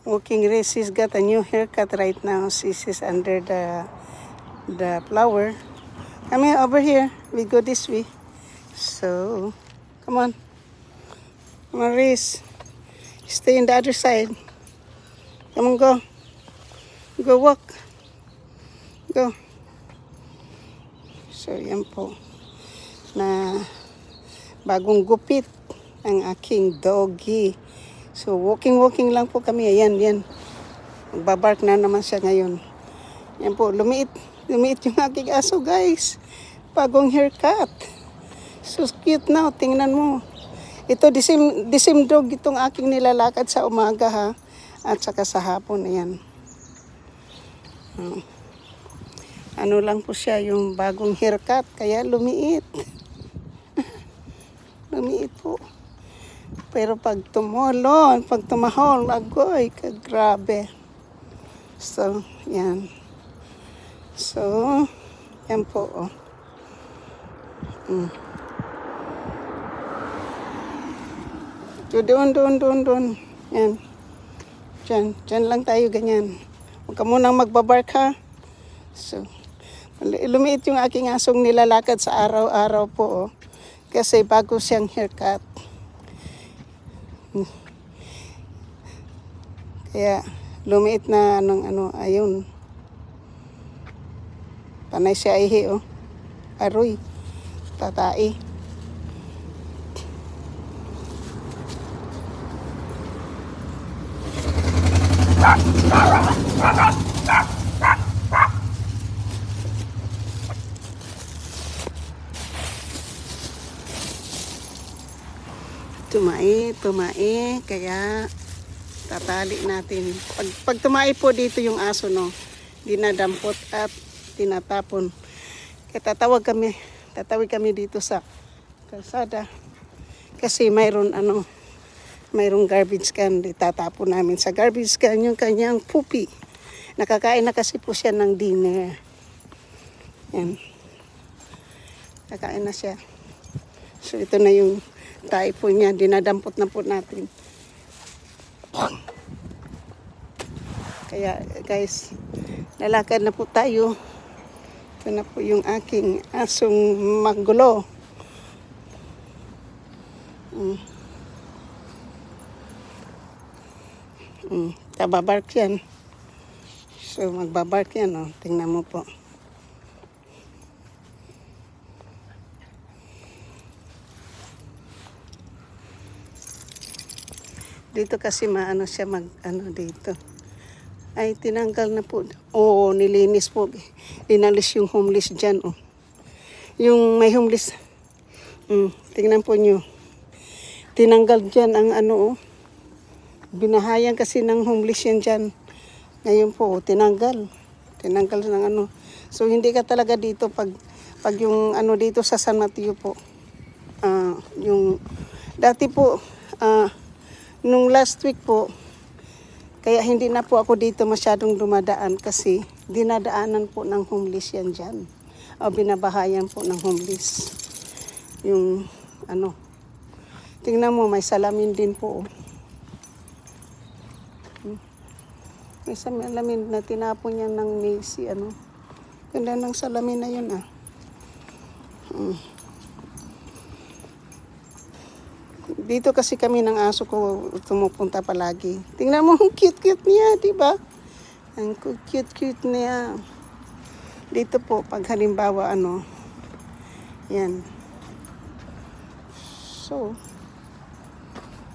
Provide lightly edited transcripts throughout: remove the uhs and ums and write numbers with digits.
Walking race. She's got a new haircut right now. She's under the flower. Come here, over here. We go this way. So, come on. Come on, Reese. Stay on the other side. Come on, go. Go walk. Go. So, yan po. Na bagong gupit ang aking doggy. So, walking lang po kami. Ayan, yan. Magbabark na naman siya ngayon. Yan po, lumiit yung aking aso, guys. Bagong haircut. So cute na, tingnan mo. Ito, the same dog itong aking nilalakad sa umaga, ha. At saka sa hapon, ayan. Ano lang po siya, yung bagong haircut, kaya lumiit. Lumiit po. Pero pag tumahol, agoy, kagrabe. So, yan. So, yan po, oh. So, doon. Yan. Diyan lang tayo, ganyan. Huwag ka munang magbabark, ha. So, lumiit yung aking asong nilalakad sa araw-araw po, oh. Kasi bago siyang haircut. Kaya lumiit na ayun. Panay siya ihi, oh. Aroy, tatai. Tumai, kaya tatali natin. Pag tumai po dito yung aso, no, dinadampot at tinatapon. Kaya tatawid kami dito sa kalsada. Kasi mayroong garbage can, itatapon namin sa garbage can yung kanyang pupi. Nakakain na kasi po siya ng dinner. Yan. Kakain na siya. So ito na yung tayo po niya, dinadampot na po natin. Kaya guys, lalakad na po tayo. Ito na po yung aking asong magulo. Tababark yan. So magbabark yan, oh. Tingnan mo po. Dito kasi maano siya dito. Ay, tinanggal na po. Oo, nilinis po. Inalis yung homeless dyan, oh. Yung may homeless. Tingnan po nyo. Tinanggal dyan ang oh. Binahayan kasi ng homeless yan dyan. Ngayon po, tinanggal. Tinanggal ng So, hindi ka talaga dito pag yung dito sa San Mateo po. Yung dati po, nung last week po, kaya hindi na po ako dito masyadong dumadaan kasi dinadaanan po ng homeless yan dyan. O binabahayan po ng homeless. Yung tingnan mo, may salamin din po. May salamin na tinapon yan ng Macy, Ganda ng salamin na yun, ah. Dito kasi kami ng aso ko tumupunta palagi. Tingnan mo, ang cute-cute niya, di ba? Ang cute-cute niya. Dito po, pag halimbawa, yan. So,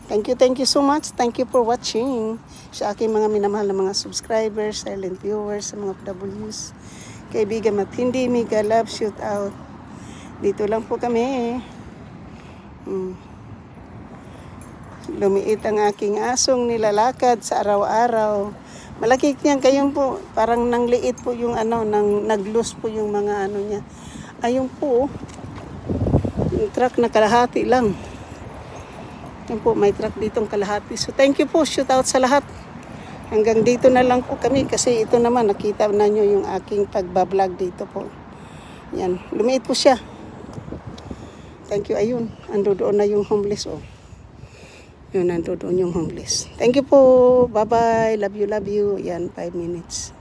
thank you so much. Thank you for watching. Sa aking mga minamahal na mga subscribers, silent viewers, sa mga PWs, kaibigan matindi, mega love, shoot out. Dito lang po kami. Lumiit ang aking asong nilalakad sa araw-araw. Malaki niyan kayon po, parang nangliit po yung nag-loose po yung mga niya. Ayun po, yung truck na kalahati lang. Yan po, may truck ditong kalahati. So thank you po, shoot out sa lahat. Hanggang dito na lang po kami kasi ito naman, nakita na nyo yung aking pagbablog dito po. Yan, lumiit po siya. Thank you, ayun. Ando doon na yung homeless, oh. Yun, nandoon yung homeless. Thank you po. Bye-bye. Love you, love you. Yan, 5 minutes.